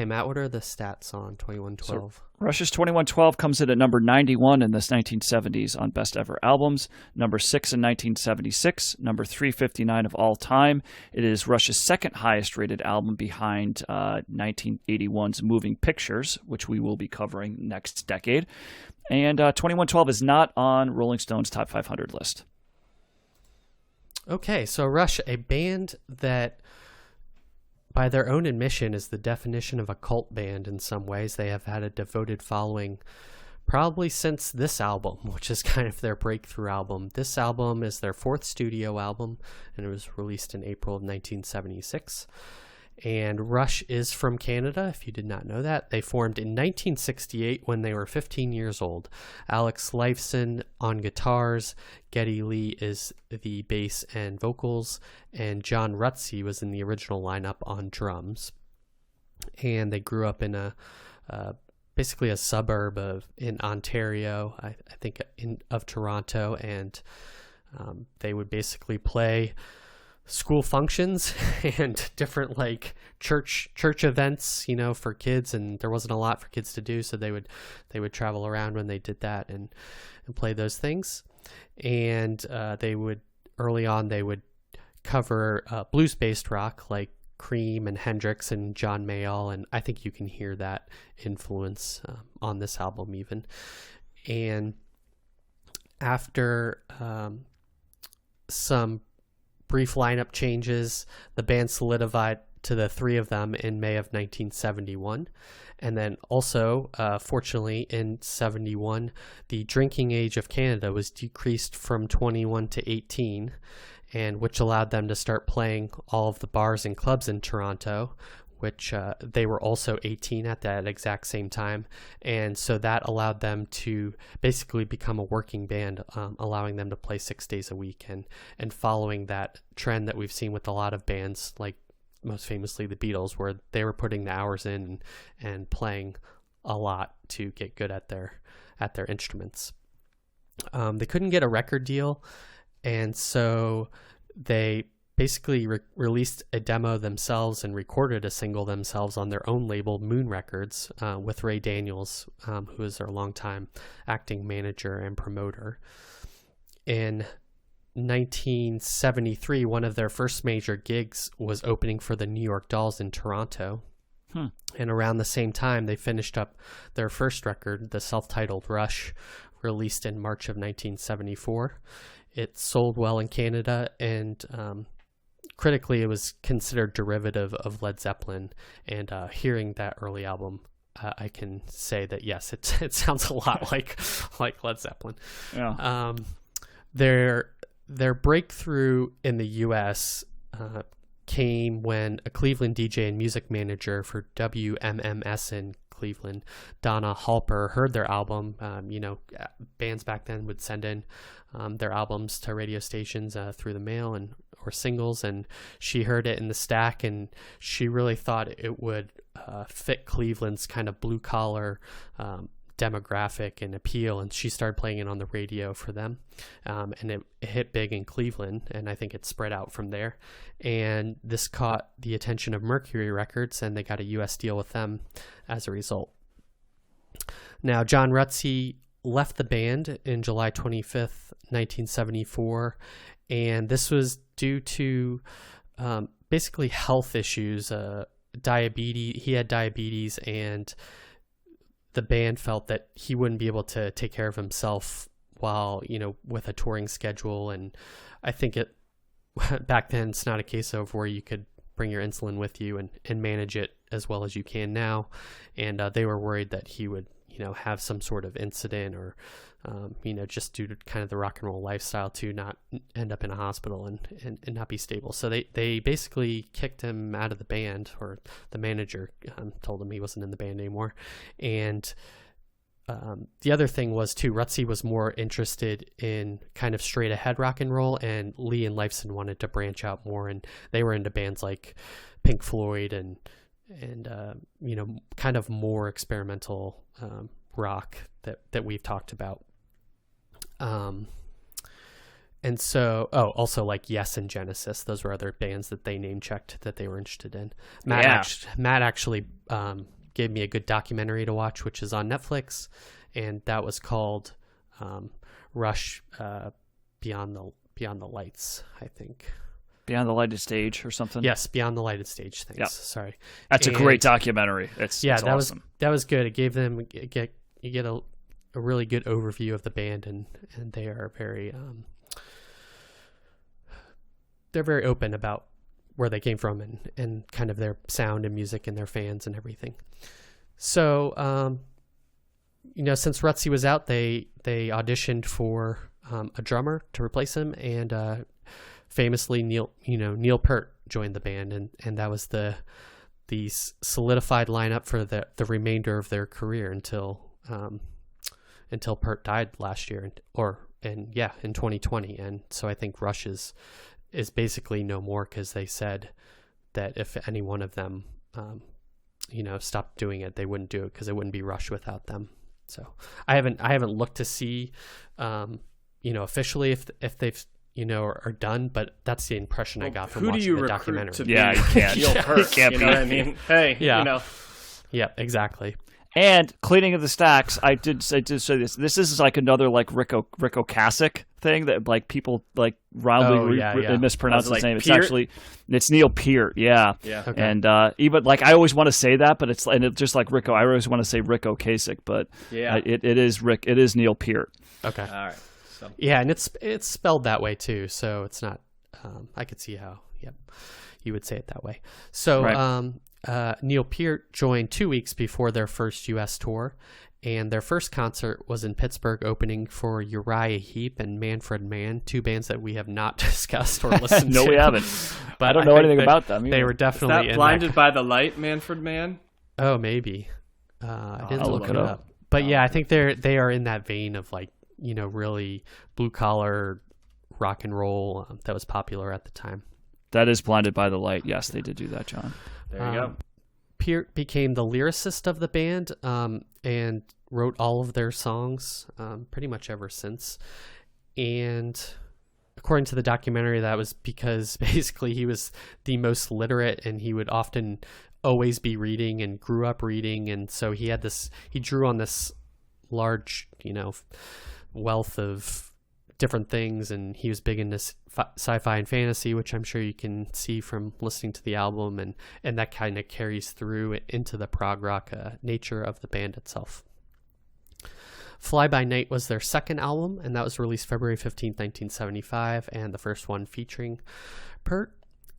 came out. What are the stats on 2112? So Rush's 2112 comes in at number 91 in the 1970s on Best Ever Albums, number 6 in 1976, number 359 of all time. It is Rush's second highest rated album behind 1981's Moving Pictures, which we will be covering next decade. And 2112 is not on Rolling Stone's Top 500 list. Okay, so Rush, a band that by their own admission is the definition of a cult band in some ways. They have had a devoted following probably since this album, which is kind of their breakthrough album. This album is their fourth studio album, and it was released in April of 1976. And Rush is from Canada, if you did not know that. They formed in 1968 when they were 15 years old. Alex Lifeson on guitars, Geddy Lee is the bass and vocals, and John Rutsey was in the original lineup on drums. And they grew up in basically a suburb in Ontario, I think of Toronto, and they would basically play school functions and different like church events, for kids, and there wasn't a lot for kids to do, so they would travel around when they did that and play those things. And they would cover blues based rock like Cream and Hendrix and John Mayall, and I think you can hear that influence on this album even. And after some brief lineup changes, the band solidified to the three of them in May of 1971. And then also, fortunately, in 71, the drinking age of Canada was decreased from 21 to 18, and which allowed them to start playing all of the bars and clubs in Toronto, which they were also 18 at that exact same time. And so that allowed them to basically become a working band, allowing them to play 6 days a week, and following that trend that we've seen with a lot of bands, like most famously the Beatles, where they were putting the hours in and playing a lot to get good at their instruments. They couldn't get a record deal, and so they basically released a demo themselves and recorded a single themselves on their own label, Moon Records, with Ray Daniels, who is their longtime acting manager and promoter. In 1973, one of their first major gigs was opening for the New York Dolls in Toronto. And around the same time, they finished up their first record, the self-titled Rush, released in March of 1974. It sold well in Canada, and critically, it was considered derivative of Led Zeppelin. And hearing that early album, I can say that yes, it sounds a lot like Led Zeppelin. Yeah. Their breakthrough in the U.S. Came when a Cleveland DJ and music manager for WMMS in Cleveland, Donna Halper, heard their album. Bands back then would send in their albums to radio stations through the mail or singles, and she heard it in the stack, and she really thought it would fit Cleveland's kind of blue collar demographic and appeal, and she started playing it on the radio for them, and it hit big in Cleveland, and I think it spread out from there. And this caught the attention of Mercury Records, and they got a US deal with them as a result. Now, John Rutsey left the band in July 25th, 1974, and this was due to basically health issues, diabetes. He had diabetes, and the band felt that he wouldn't be able to take care of himself while, with a touring schedule. And I think back then, it's not a case of where you could bring your insulin with you and manage it as well as you can now. And they were worried that he would, have some sort of incident or, just due to kind of the rock and roll lifestyle to not end up in a hospital and not be stable. So they basically kicked him out of the band, or the manager told him he wasn't in the band anymore. And the other thing was too, Rutsey was more interested in kind of straight ahead rock and roll, and Lee and Lifeson wanted to branch out more, and they were into bands like Pink Floyd and kind of more experimental rock that we've talked about. And so, also like Yes and Genesis, those were other bands that they name checked that they were interested in. Matt actually gave me a good documentary to watch, which is on Netflix, and that was called Rush Beyond the Lights, I think. Beyond the Lighted Stage or something? Yes, Beyond the Lighted Stage. Thanks. Yep. Sorry. That's a great documentary. It's awesome. That was good. It gave them you get a really good overview of the band, and they are very they're very open about where they came from and kind of their sound and music and their fans and everything. So since Rutsey was out, they auditioned for a drummer to replace him, and famously Neil Peart joined the band, and that was the solidified lineup for the remainder of their career until Peart died last year, in 2020. And so I think Rush is basically no more, because they said that if any one of them stopped doing it, they wouldn't do it, because it wouldn't be Rush without them. So I haven't looked to see officially if they've are done, but that's the impression I got from watching the documentary. You can't. You can't be. Know what I mean? Hey, Yeah, exactly. And cleaning of the stacks, I did say this. This is like another like Rico Kasich thing that like people like roundly mispronounce his name. Peart? It's Neil Peart. Yeah. Yeah. Okay. And even like I always want to say that, but it's just like Rico. I always want to say Rico Kasich, but it is Neil Peart. Okay. All right. So. Yeah, and it's spelled that way too, so it's not. I could see how. Yep, you would say it that way. So. Right. Neil Peart joined 2 weeks before their first U.S. tour, and their first concert was in Pittsburgh, opening for Uriah Heep and Manfred Mann, two bands that we have not discussed or listened to. No, we haven't. But I don't know anything about them either. They were definitely Is that Blinded by the Light, Manfred Mann? Oh, maybe. I didn't look it up. But I think they are in that vein of like really blue collar rock and roll that was popular at the time. That is Blinded by the Light. Yes, they did do that, John. There you go. Peart became the lyricist of the band and wrote all of their songs pretty much ever since. And according to the documentary, that was because basically he was the most literate, and he would often always be reading and grew up reading. And so he drew on this large, wealth of different things, and he was big into sci-fi and fantasy, which I'm sure you can see from listening to the album, and that kind of carries through into the prog rock nature of the band itself. Fly By Night was their second album, and that was released February 15th, 1975, and the first one featuring Peart,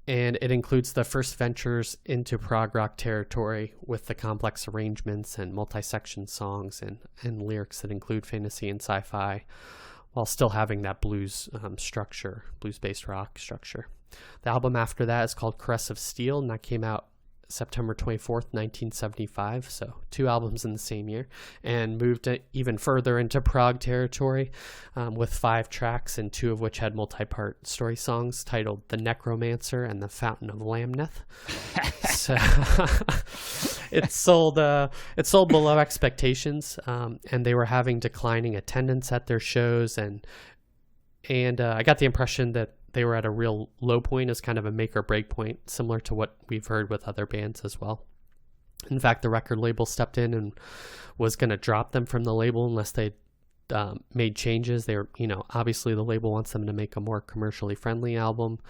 and it includes the first ventures into prog rock territory with the complex arrangements and multi-section songs and lyrics that include fantasy and sci-fi, while still having that blues-based rock structure. The album after that is called Crest of Steel, and that came out September 24th, 1975, so 2 albums in the same year, and moved even further into prog territory with 5 tracks, and 2 of which had multi-part story songs titled The Necromancer and The Fountain of Lamneth. So it sold below expectations, and they were having declining attendance at their shows, and I got the impression that they were at a real low point, as kind of a make or break point, similar to what we've heard with other bands as well. In fact, the record label stepped in and was going to drop them from the label unless they made changes. They were, obviously the label wants them to make a more commercially friendly album,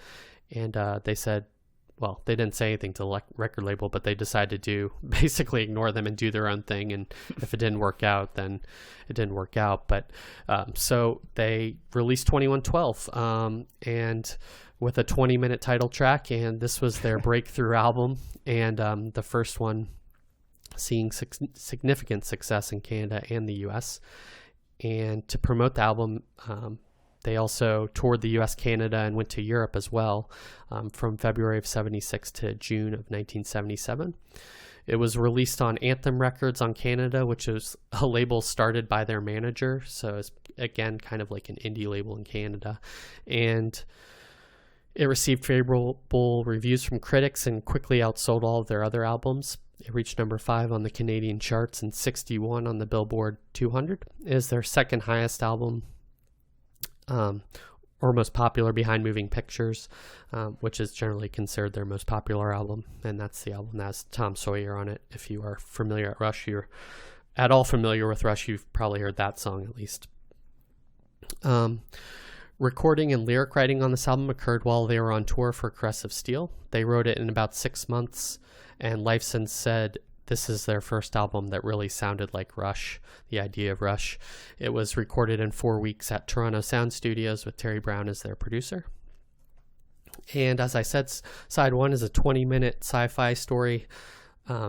and they said, well, they didn't say anything to the record label, but they decided to basically ignore them and do their own thing. And if it didn't work out, then it didn't work out. But so they released 2112 and with a 20-minute title track. And this was their breakthrough album, and the first one seeing significant success in Canada and the U.S. And to promote the album, they also toured the U.S., Canada, and went to Europe as well from February of 76 to June of 1977. It was released on Anthem Records on Canada, which is a label started by their manager. So it's, again, kind of like an indie label in Canada. And it received favorable reviews from critics and quickly outsold all of their other albums. It reached number 5 on the Canadian charts and 61 on the Billboard 200. It is their second highest album. or most popular behind Moving Pictures, which is generally considered their most popular album, and that's the album that has Tom Sawyer on it. If you are familiar at Rush, you're at all familiar with Rush, you've probably heard that song at least. Recording and lyric writing on this album occurred while they were on tour for Crest of Steel. They wrote it in about 6 months, and Lifeson said this is their first album that really sounded like Rush, the idea of Rush. It was recorded in 4 weeks at Toronto Sound Studios with Terry Brown as their producer. And as I said, side one is a 20-minute sci-fi story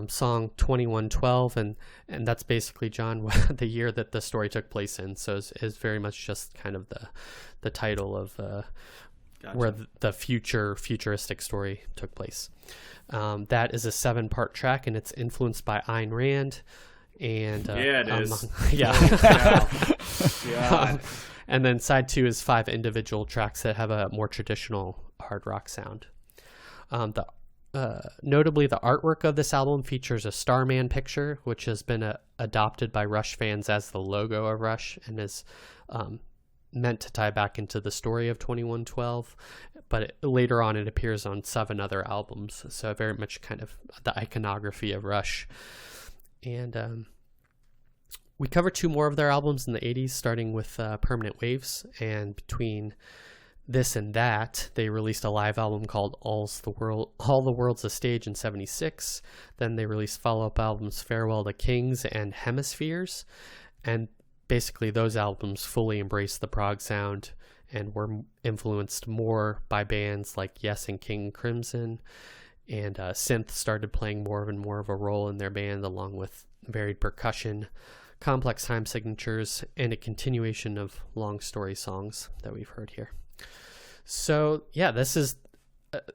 song, 2112, and that's basically, John, the year that the story took place in. So it's very much just kind of the title of Gotcha. where the futuristic story took place. That is a 7-part track, and it's influenced by Ayn Rand. And yeah, it is. Yeah. And then side 2 is 5 individual tracks that have a more traditional hard rock sound. Notably, the artwork of this album features a Starman picture, which has been adopted by Rush fans as the logo of Rush and is meant to tie back into the story of 2112. But later on, it appears on 7 other albums, so very much kind of the iconography of Rush. And we covered 2 more of their albums in the 80s, starting with Permanent Waves, and between this and that, they released a live album called All the World's a Stage in 76. Then they released follow-up albums Farewell to Kings and Hemispheres. And basically those albums fully embraced the prog sound and were influenced more by bands like Yes and King Crimson. And synth started playing more and more of a role in their band, along with varied percussion, complex time signatures, and a continuation of long story songs that we've heard here. So, yeah, this is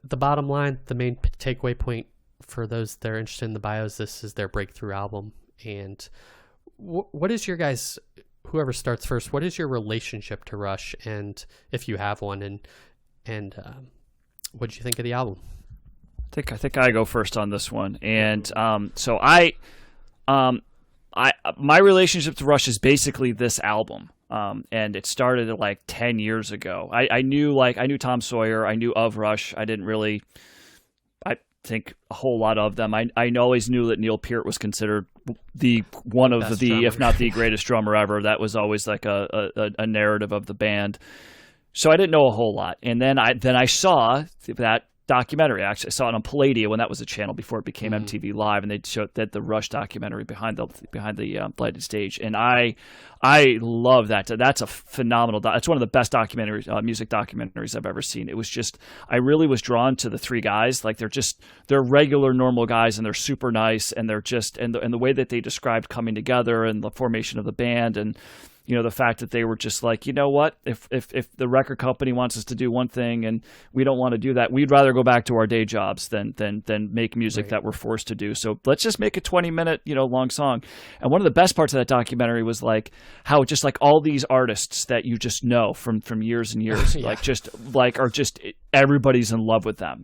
the bottom line, the main takeaway point for those that are interested in the bios. This is their breakthrough album. And what is your guys, whoever starts first, what is your relationship to Rush, and if you have one, and what did you think of the album? I think I go first on this one. And so my relationship to Rush is basically this album. And it started like 10 years ago. I knew Tom Sawyer. I knew of Rush. I think a whole lot of them. I always knew that Neil Peart was considered one of the drummer, if not the greatest drummer ever. That was always like a narrative of the band. So I didn't know a whole lot. And then I saw that documentary. Actually, I saw it on Palladia when that was a channel before it became MTV Live, and they showed that the Rush documentary behind the Blighted Stage, and I love that. That's a phenomenal. It's one of the best music documentaries I've ever seen. It was just, I really was drawn to the 3 guys. Like they're regular, normal guys, and they're super nice, and they're just and the way that they described coming together and the formation of the band, and the fact that they were just like, you know what, if the record company wants us to do one thing and we don't want to do that, we'd rather go back to our day jobs than make music that we're forced to do. So let's just make a 20-minute, long song. And one of the best parts of that documentary was like how just like all these artists that you just know from years and years, are just everybody's in love with them,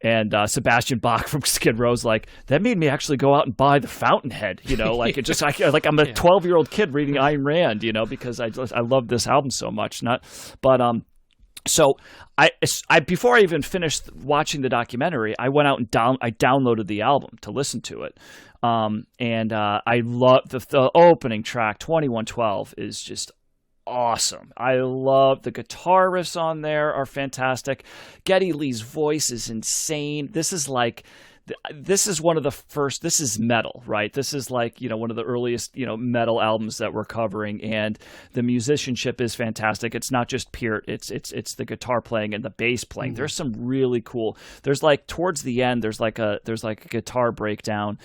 and Sebastian Bach from Skid Row's like, that made me actually go out and buy the Fountainhead, like it just like I'm a 12-year-old kid reading Ayn Rand, because I love this album so much. So I before I even finished watching the documentary, I went out and I downloaded the album to listen to it. And I love the opening track, 2112, is just awesome. I love the guitar riffs on there are fantastic. Geddy Lee's voice is insane. This is one of the first, this is metal, right? This is like, one of the earliest, metal albums that we're covering, and the musicianship is fantastic. It's not just Peart, it's the guitar playing and the bass playing. There's some really cool, there's like towards the end, there's like a guitar breakdown,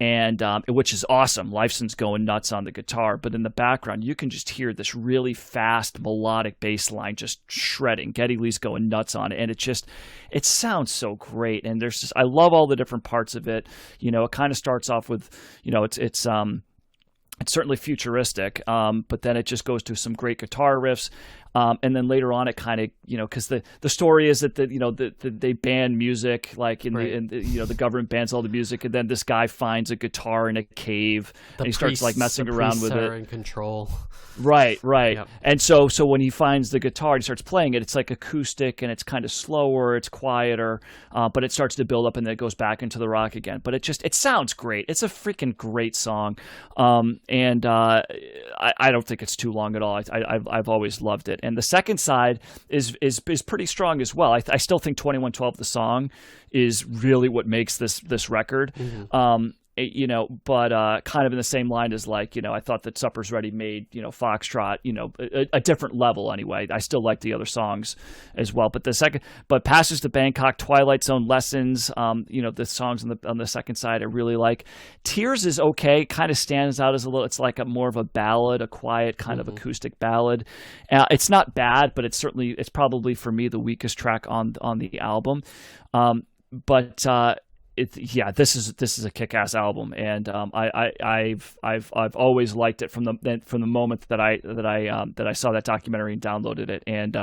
and which is awesome. Lifeson's going nuts on the guitar, but in the background you can just hear this really fast melodic bass line just shredding. Geddy Lee's going nuts on it, and it sounds so great. And I love all the different parts of it. It kind of starts off with, it's certainly futuristic, but then it just goes to some great guitar riffs. And then later on, it kind of, because the story is that they ban music, like the government bans all the music, and then this guy finds a guitar in a cave, and he starts like messing around with it. In control. Right. Yep. And so when he finds the guitar, he starts playing it. It's like acoustic, and it's kind of slower, it's quieter, but it starts to build up, and then it goes back into the rock again. But it sounds great. It's a freaking great song, and I don't think it's too long at all. I've always loved it. And the second side is pretty strong as well. I still think 2112, the song, is really what makes this record. Mm-hmm. But kind of in the same line as I thought that Supper's Ready made, Foxtrot, a different level anyway. I still like the other songs as well. But Passes to Bangkok, Twilight Zone, Lessons, the songs on the second side I really like. Tears is okay, kind of stands out as it's like a more of a ballad, a quiet kind of acoustic ballad. It's not bad, but it's probably for me the weakest track on the album. This is a kick-ass album, and I've always liked it from the moment that I saw that documentary and downloaded it, and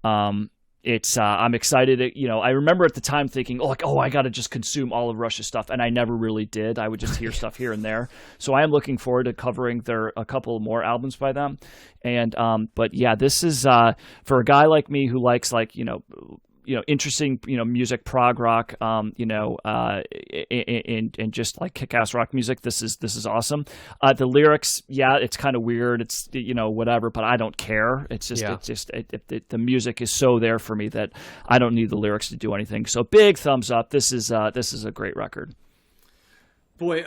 I'm excited. I remember at the time thinking, I got to just consume all of Rush's stuff, and I never really did. I would just hear stuff here and there. So I am looking forward to covering a couple more albums by them, and this is for a guy like me who likes interesting, music, prog rock, and just like kick-ass rock music. This is awesome. The lyrics, it's kind of weird. It's, whatever, but I don't care. It's just, the music is so there for me that I don't need the lyrics to do anything. So big thumbs up. This is a great record. Boy,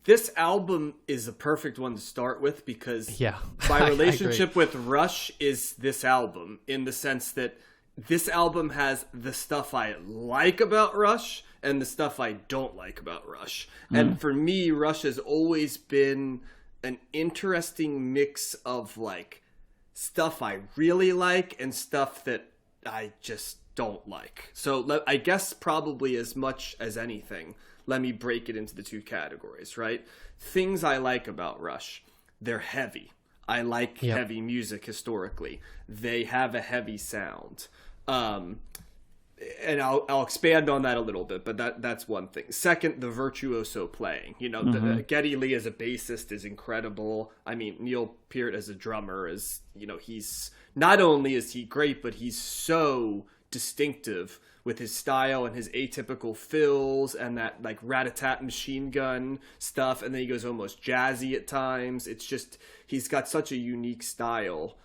this album is a perfect one to start with because my I relationship with Rush is this album, in the sense that this album has the stuff I like about Rush and the stuff I don't like about Rush. And for me, Rush has always been an interesting mix of stuff I really like and stuff that I just don't like. So I guess probably as much as anything, let me break it into the two categories, right? Things I like about Rush: they're heavy. I like heavy music historically. They have a heavy sound. And I'll expand on that a little bit, but that's one thing. Second, the virtuoso playing. Geddy Lee as a bassist is incredible. I mean, Neil Peart as a drummer is, he's not only is he great, but he's so distinctive with his style and his atypical fills and that rat-a-tat machine gun stuff, and then he goes almost jazzy at times. It's just, he's got such a unique style.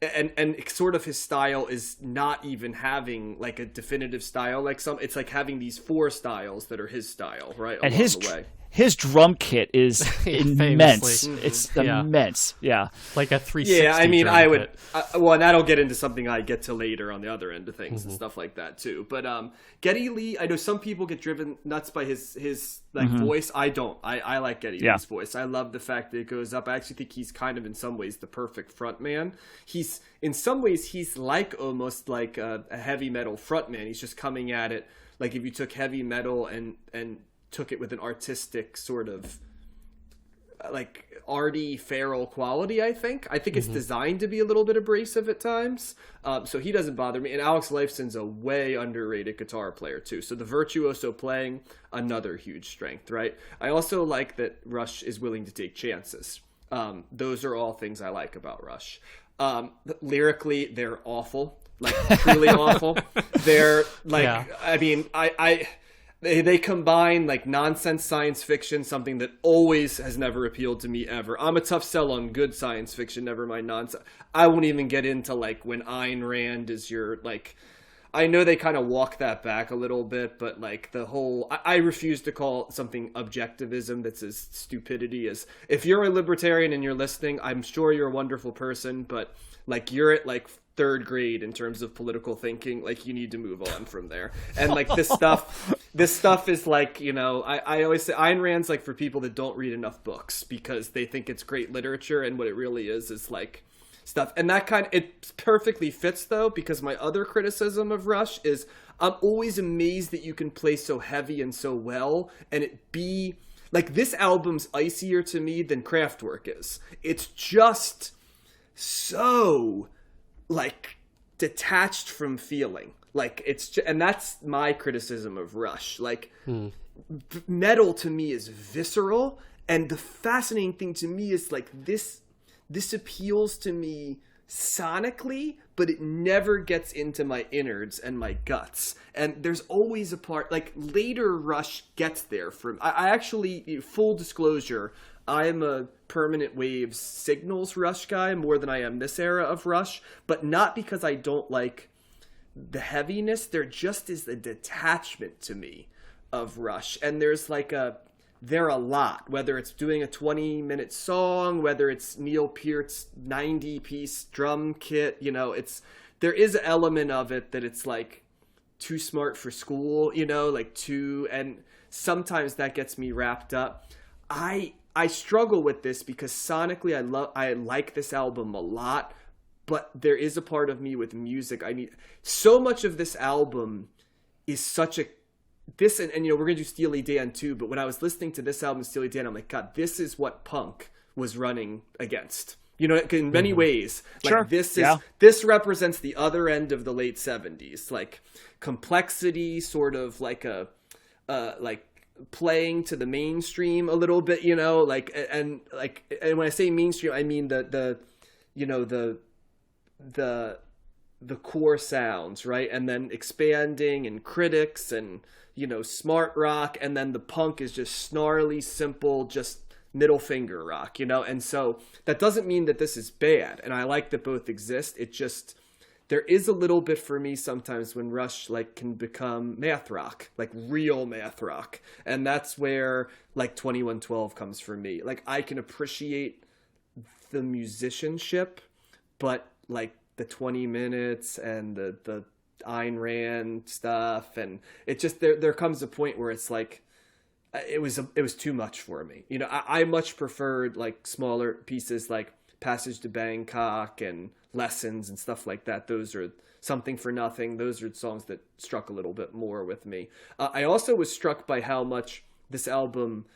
And sort of his style is not even having a definitive style. It's like having these four styles that are his style, right? And the way. His drum kit is immense. It's immense. Yeah. Like a 360. Yeah, I mean, drum I would. kit. And that'll get into something I get to later on the other end of things and stuff like that too. But Geddy Lee, I know some people get driven nuts by his voice. I don't. I like Geddy Lee's voice. I love the fact that it goes up. I actually think he's kind of in some ways the perfect front man. He's in some ways he's almost like a heavy metal front man. He's just coming at it like if you took heavy metal and took it with an artistic sort of arty feral quality. I think it's designed to be a little bit abrasive at times, so he doesn't bother me. And Alex Lifeson's a way underrated guitar player too, so the virtuoso playing, another huge strength, right? I also like that Rush is willing to take chances. Those are all things I like about Rush. Lyrically, they're awful, truly awful. They're I mean, They combine nonsense science fiction, something that always has never appealed to me ever. I'm a tough sell on good science fiction, never mind nonsense. I won't even get into when Ayn Rand is your I know they kind of walk that back a little bit, but the whole I refuse to call something objectivism that's as stupidity as, if you're a libertarian and you're listening, I'm sure you're a wonderful person, but you're at third grade in terms of political thinking. You need to move on from there. And this stuff is I always say Ayn Rand's for people that don't read enough books because they think it's great literature, and what it really is stuff. And that it perfectly fits though, because my other criticism of Rush is I'm always amazed that you can play so heavy and so well and it be this album's icier to me than Kraftwerk is. It's just so like detached from feeling. Like and that's my criticism of Rush. Like metal to me is visceral, and the fascinating thing to me is like this appeals to me sonically, but it never gets into my innards and my guts. And there's always a part, like later Rush gets there. I actually, full disclosure, I'm a Permanent Waves Signals Rush guy more than I am this era of Rush, but not because I don't like the heaviness. There just is a detachment to me of Rush, and there's like they're a lot, whether it's doing a 20-minute song, whether it's Neil Peart's 90-piece drum kit, there is an element of it that it's like too smart for school, and sometimes that gets me wrapped up. I struggle with this because sonically I like this album a lot, but there is a part of me with music. I mean, so much of this album is such a and we're gonna do Steely Dan too, but when I was listening to this album, Steely Dan, I'm like, God, this is what punk was running against. In many ways, like sure. This represents the other end of the late 70s, like complexity, sort of like like playing to the mainstream a little bit, and when I say mainstream, I mean the core sounds, right? And then expanding and critics and, smart rock. And then the punk is just snarly, simple, just middle finger rock, And so that doesn't mean that this is bad. And I like that both exist. It just, there is a little bit for me sometimes when Rush like can become math rock, like real math rock. And that's where like 2112 comes for me. Like I can appreciate the musicianship, but like the 20 minutes and the Ayn Rand stuff, and it just there comes a point where it's like it was too much for me. I much preferred like smaller pieces like Passage to Bangkok and Lessons and stuff like that. Those are Something for Nothing. Those are songs that struck a little bit more with me. I also was struck by how much this album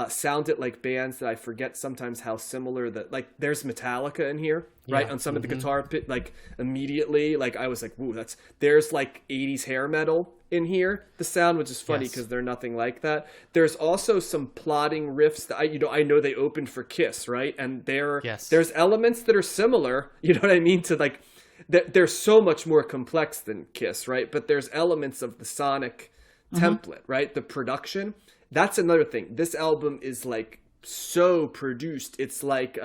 sounded like bands that I forget sometimes how similar that, like, there's Metallica in here, right? On some of the guitar pit, like immediately, like I was like, woo, there's like 80s hair metal in here. The sound, which is funny because they're nothing like that. There's also some plotting riffs that I know they opened for Kiss, right? And there's elements that are similar, you know what I mean? To like, they're so much more complex than Kiss, right? But there's elements of the sonic template, right? The production. That's another thing. This album is like so produced. It's like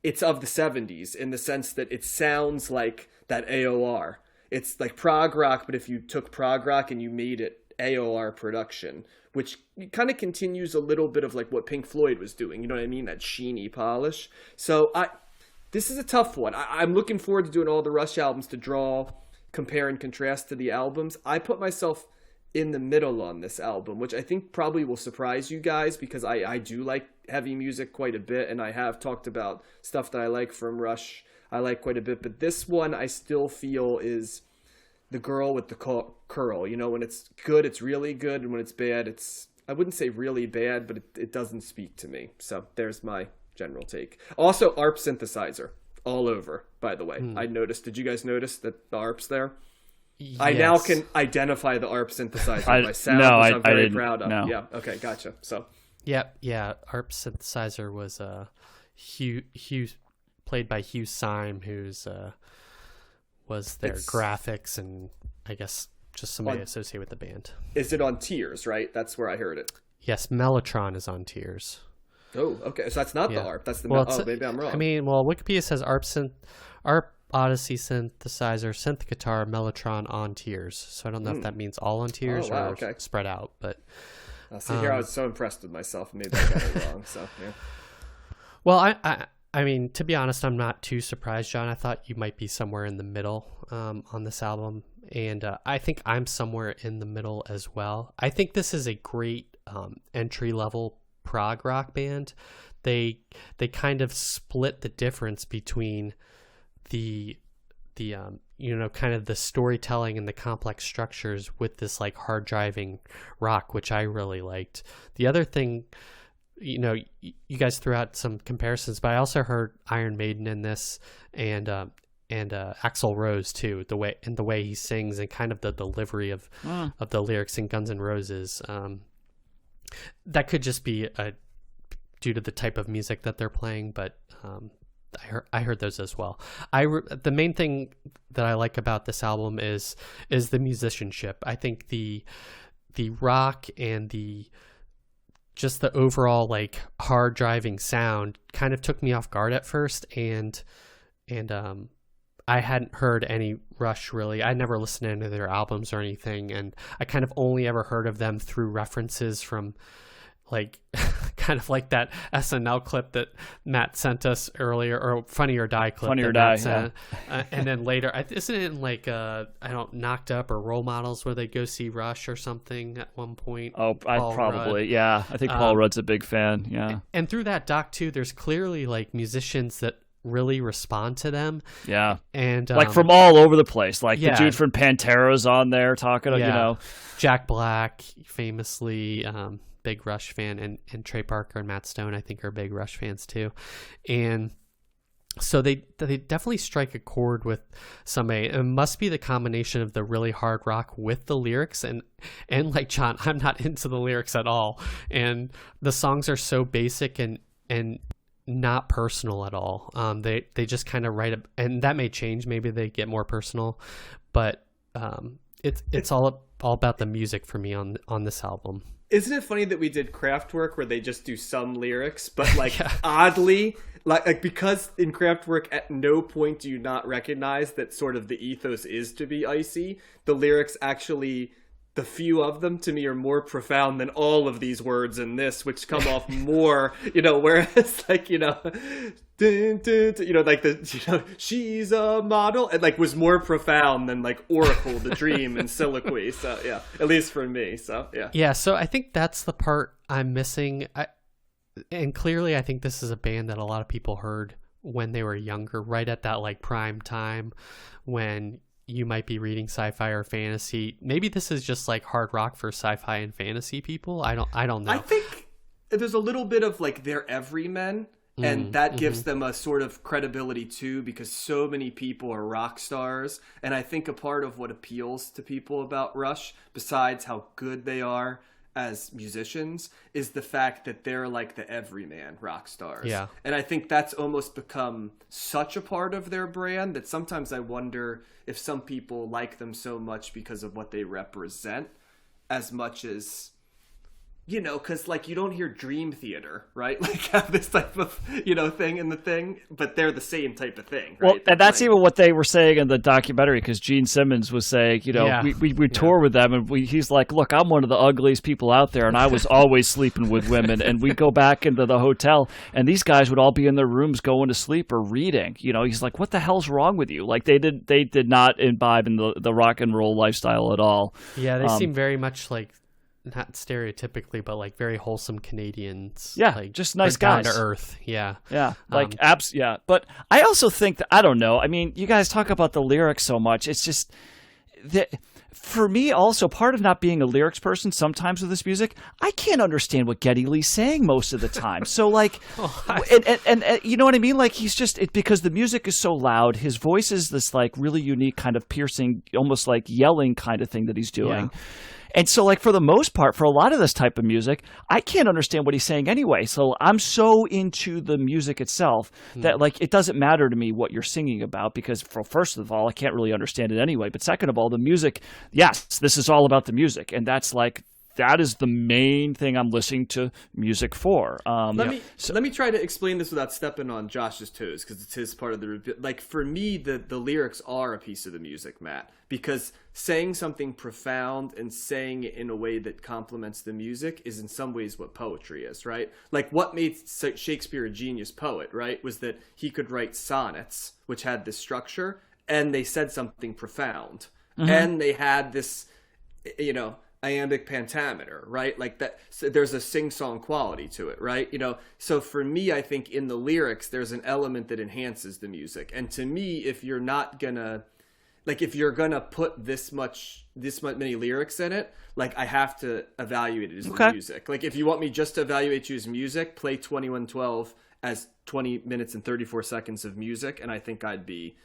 it's of the 70s in the sense that it sounds like that AOR. It's like prog rock, but if you took prog rock and you made it AOR production, which kind of continues a little bit of like what Pink Floyd was doing. You know what I mean? That sheeny polish. So this is a tough one. I'm looking forward to doing all the Rush albums to compare and contrast to the albums. I put myself in the middle on this album, which I think probably will surprise you guys because I do like heavy music quite a bit, and I have talked about stuff that I like from Rush I like quite a bit, but this one I still feel is the girl with the curl. When it's good, it's really good, and when it's bad, it's, I wouldn't say really bad, but it doesn't speak to me. So there's my general take. Also, ARP synthesizer all over, by the way. I noticed. Did you guys notice that the ARP's there? Yes. I now can identify the ARP synthesizer by sound, which I'm very proud of. No. Yeah, okay, gotcha. So, yeah. ARP synthesizer was Hugh, played by Hugh Syme, who's was their graphics and I guess just somebody associated with the band. Is it on Tears? Right, that's where I heard it. Yes, Mellotron is on Tears. Oh, okay. So that's not the ARP. That's the maybe I'm wrong. I mean, Wikipedia says ARP Odyssey synthesizer, synth guitar, Mellotron on Tears. So I don't know if that means all on Tears or spread out. But see, here I was so impressed with myself. Maybe I got it wrong. So yeah. Well, I mean, to be honest, I'm not too surprised, John. I thought you might be somewhere in the middle on this album, and I think I'm somewhere in the middle as well. I think this is a great entry level prog rock band. They kind of split the difference between the kind of the storytelling and the complex structures with this like hard driving rock, which I really liked. The other thing you guys threw out some comparisons, but I also heard Iron Maiden in this, and Axl Rose too. The way he sings and kind of the delivery of the lyrics in Guns N' Roses. That could just be due to the type of music that they're playing, but I heard those as well. The main thing that I like about this album is the musicianship. I think the rock and the overall like hard driving sound kind of took me off guard at first, and I hadn't heard any Rush really. I never listened to any of their albums or anything, and I kind of only ever heard of them through references from like kind of like that SNL clip that Matt sent us earlier, or Funny or Die clip. Funny or Die, yeah. And then later, isn't it in like Knocked Up or Role Models where they go see Rush or something at one point? Oh, Paul probably, Rudd. yeah. I think Paul Rudd's a big fan, yeah. And through that doc too, there's clearly like musicians that really respond to them. Yeah. And like from all over the place. Like the dude from Pantera's on there talking, Jack Black, famously big Rush fan, and Trey Parker and Matt Stone, I think, are big Rush fans too. And so they definitely strike a chord with somebody. It must be the combination of the really hard rock with the lyrics, and like John, I'm not into the lyrics at all. And the songs are so basic and not personal at all. They just kind of write and that may change. Maybe they get more personal, but it's all about the music for me on this album. Isn't it funny that we did Kraftwerk where they just do some lyrics, but like oddly, like because in Kraftwerk at no point do you not recognize that sort of the ethos is to be icy. The lyrics actually, the few of them to me are more profound than all of these words in this, which come off more, whereas like, dun, dun, dun, like she's a model, and like was more profound than like Oracle, the Dream, and Soliloquy. So yeah, at least for me. So yeah. Yeah. So I think that's the part I'm missing. And clearly I think this is a band that a lot of people heard when they were younger, right at that like prime time when you might be reading sci-fi or fantasy. Maybe this is just like hard rock for sci-fi and fantasy people. I don't know. I think there's a little bit of like they're everymen, and that gives them a sort of credibility too, because so many people are rock stars. And I think a part of what appeals to people about Rush, besides how good they are as musicians, is the fact that they're like the everyman rock stars. Yeah. And I think that's almost become such a part of their brand that sometimes I wonder if some people like them so much because of what they represent as much as, because like you don't hear Dream Theater, right? Like have this type of, thing in the thing, but they're the same type of thing, right? Well, and that's even what they were saying in the documentary, because Gene Simmons was saying, we tour with them, and he's like, look, I'm one of the ugliest people out there, and I was always sleeping with women, and we go back into the hotel, and these guys would all be in their rooms going to sleep or reading. He's like, what the hell's wrong with you? Like they did not imbibe in the rock and roll lifestyle at all. Yeah, they seem very much like, not stereotypically, but like very wholesome Canadians. Yeah, like just nice down guys. to earth. Yeah. Yeah, like apps. Yeah, but I also think that, I don't know. I mean, you guys talk about the lyrics so much. It's just that for me, also part of not being a lyrics person sometimes with this music, I can't understand what Geddy Lee's saying most of the time. So like, and you know what I mean? Like he's just because the music is so loud. His voice is this like really unique kind of piercing, almost like yelling kind of thing that he's doing. Yeah. And so, like, for the most part, for a lot of this type of music, I can't understand what he's saying anyway. So I'm so into the music itself that, like, it doesn't matter to me what you're singing about because, first of all, I can't really understand it anyway. But second of all, the music, yes, this is all about the music. And that's, like, that is the main thing I'm listening to music for. Let me try to explain this without stepping on Josh's toes, because it's his part of the review. Like, for me, the lyrics are a piece of the music, Matt, because saying something profound and saying it in a way that complements the music is in some ways what poetry is, right? Like, what made Shakespeare a genius poet, right, was that he could write sonnets, which had this structure, and they said something profound. And they had this, iambic pentameter, right? Like that, so there's a sing-song quality to it, right? So for me, I think in the lyrics, there's an element that enhances the music. And to me, if you're not gonna like if you're gonna put this many lyrics in it, like I have to evaluate it as music. Like if you want me just to evaluate you as music, play 2112 as 20 minutes and 34 seconds of music, and I think I'd be,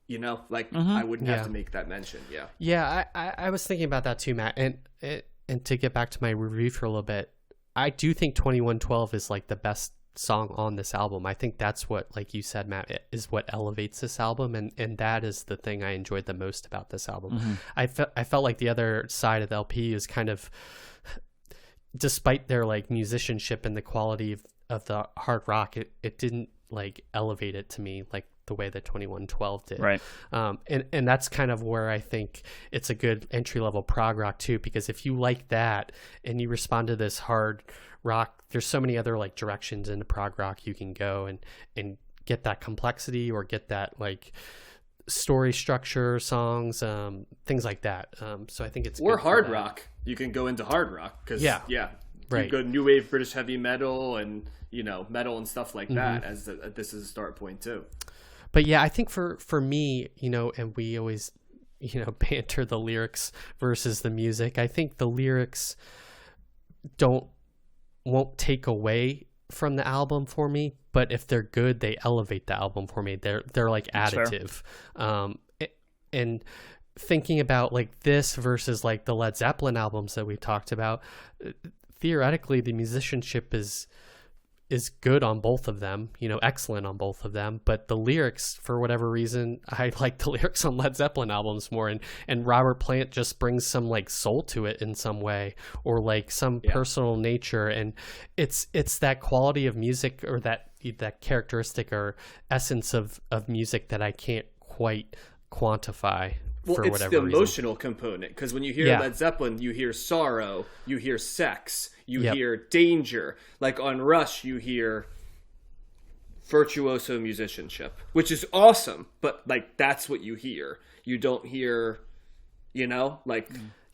you know, like I wouldn't have to make that mention. Yeah, I was thinking about that too, Matt. And to get back to my review for a little bit, I do think 2112 is like the best song on this album. I think that's what, like you said, Matt, is what elevates this album, and that is the thing I enjoyed the most about this album. I felt like the other side of the LP is kind of, despite their like musicianship and the quality of the hard rock, it didn't like elevate it to me like the way that 2112 did. Right. And that's kind of where I think it's a good entry level prog rock too, because if you like that and you respond to this hard rock, there's so many other like directions into prog rock you can go and get that complexity or get that like story structure, songs, things like that. So I think it's or hard rock. You can go into hard rock because right. You go new wave British heavy metal and, you know, metal and stuff like that as this is a start point too. But yeah, I think for me, you know, and we always, you know, banter the lyrics versus the music. I think the lyrics won't take away from the album for me, but if they're good, they elevate the album for me. They're like additive. And thinking about like this versus like the Led Zeppelin albums that we talked about, theoretically the musicianship is good on both of them, you know, excellent on both of them, but the lyrics, for whatever reason, I like the lyrics on Led Zeppelin albums more, and Robert Plant just brings some like soul to it in some way, or like some personal nature, and it's that quality of music or that characteristic or essence of music that I can't quite quantify. Well, it's the emotional component, because when you hear Led Zeppelin, you hear sorrow, you hear sex, you hear danger. Like on Rush, you hear virtuoso musicianship, which is awesome, but like that's what you hear. You don't hear, you know, like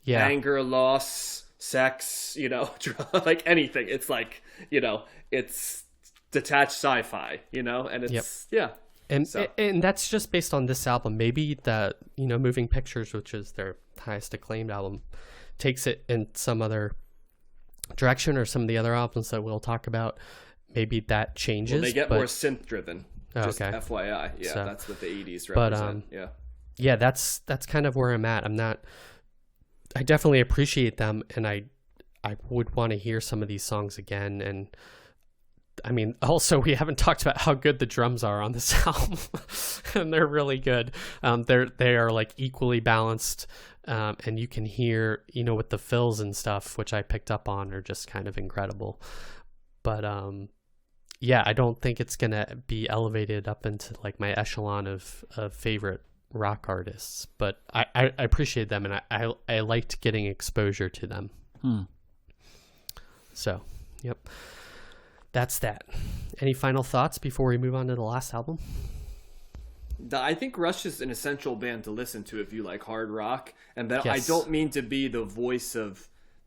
anger, loss, sex, you know, like anything. It's like, you know, it's detached sci-fi, you know, and it's And that's just based on this album. Maybe the, you know, Moving Pictures, which is their highest acclaimed album, takes it in some other direction, or some of the other albums that we'll talk about. Maybe that changes. Well, they get more synth driven. Just FYI. Yeah, so, that's what the 80s represent. Yeah, that's kind of where I'm at. I definitely appreciate them, and I would want to hear some of these songs again. And I mean, also, we haven't talked about how good the drums are on this album, and they're really good. They are like equally balanced, and you can hear, you know, with the fills and stuff, which I picked up on, are just kind of incredible. But yeah, I don't think it's gonna be elevated up into like my echelon of favorite rock artists, but I appreciate them, and I liked getting exposure to them. So, yep. That's that. Any final thoughts before we move on to the last album? I think Rush is an essential band to listen to if you like hard rock. And I don't mean to be the voice to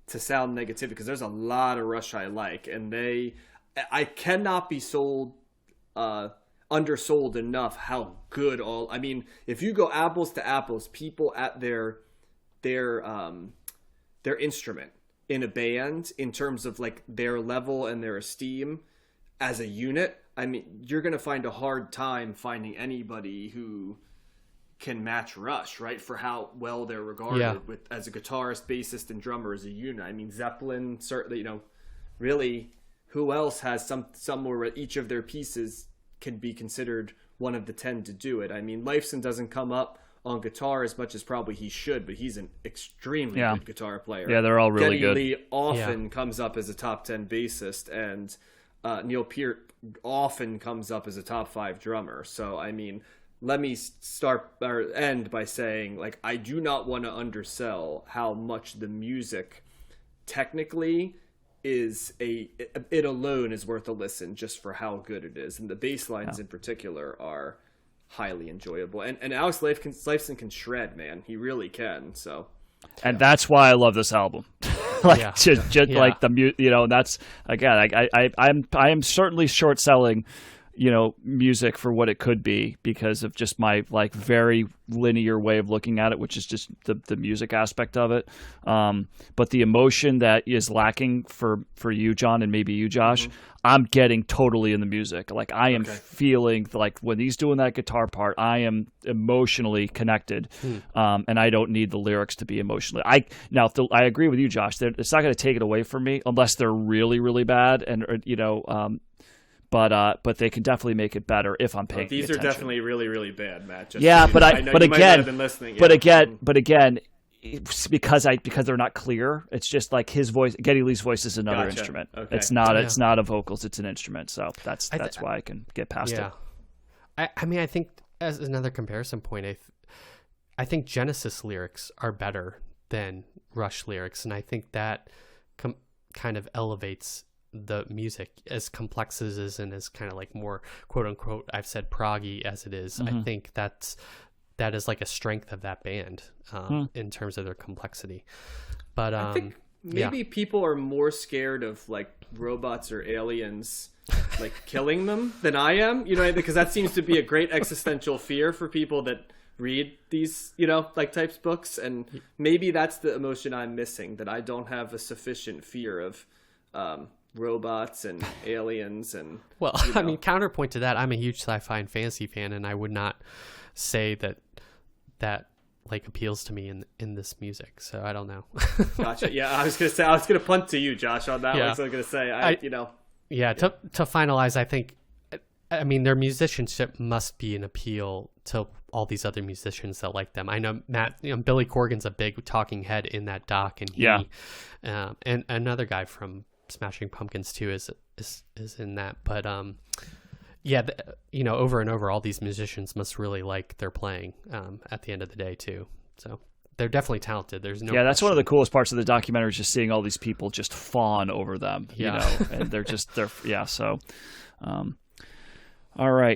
sound negative, because there's a lot of Rush I like. And I cannot be undersold enough how good I mean, if you go apples to apples, people at their instrument in a band, in terms of like their level and their esteem as a unit, I mean, you're going to find a hard time finding anybody who can match Rush, right? For how well they're regarded as a guitarist, bassist, and drummer as a unit. I mean, Zeppelin, certainly, you know, really, who else has somewhere where each of their pieces can be considered one of the 10 to do it? I mean, Leifson doesn't come up on guitar as much as probably he should, but he's an extremely good guitar player. Yeah, they're all really good. Geddy Lee often comes up as a top 10 bassist, and Neil Peart often comes up as a top 5 drummer. So, I mean, let me end by saying, like, I do not want to undersell how much the music technically it alone is worth a listen, just for how good it is. And the bass lines in particular are highly enjoyable, and Alex Lifeson can shred, man. He really can. So, and that's why I love this album. Like just like the you know, that's again, I am certainly short selling, music for what it could be because of just my like very linear way of looking at it, which is just the music aspect of it. But the emotion that is lacking for you, John, and maybe you, Josh, I'm getting totally in the music. Like I am feeling like when he's doing that guitar part, I am emotionally connected, and I don't need the lyrics to be emotionally. I agree with you, Josh. It's not going to take it away from me unless they're really, really bad, and But they can definitely make it better if I'm paying. These attention. are definitely really, really bad, Matt. But again, it's because they're not clear. It's just like his voice. Geddy Lee's voice is another instrument. Okay. It's not a vocals. It's an instrument. So that's why I can get past it. I mean, I think as another comparison point, I think Genesis lyrics are better than Rush lyrics, and I think that kind of elevates the music as complex as it is and as kind of like more quote unquote I've said proggy as it is. I think that is like a strength of that band in terms of their complexity. But I think maybe people are more scared of like robots or aliens like killing them than I am, because that seems to be a great existential fear for people that read these like types books, and maybe that's the emotion I'm missing, that I don't have a sufficient fear of robots and aliens. And I mean, counterpoint to that, I'm a huge sci-fi and fantasy fan, and I would not say that like appeals to me in this music, so I don't know. Gotcha. Yeah, I was gonna punt to you, Josh, on that one. So I was gonna say to finalize, I mean their musicianship must be an appeal to all these other musicians that like them. I know Matt, Billy Corgan's a big talking head in that doc, and and another guy from Smashing Pumpkins too is in that, but over and over, all these musicians must really like their playing at the end of the day too. So they're definitely talented. There's no that's one of the coolest parts of the documentary, is just seeing all these people just fawn over them, and so all right.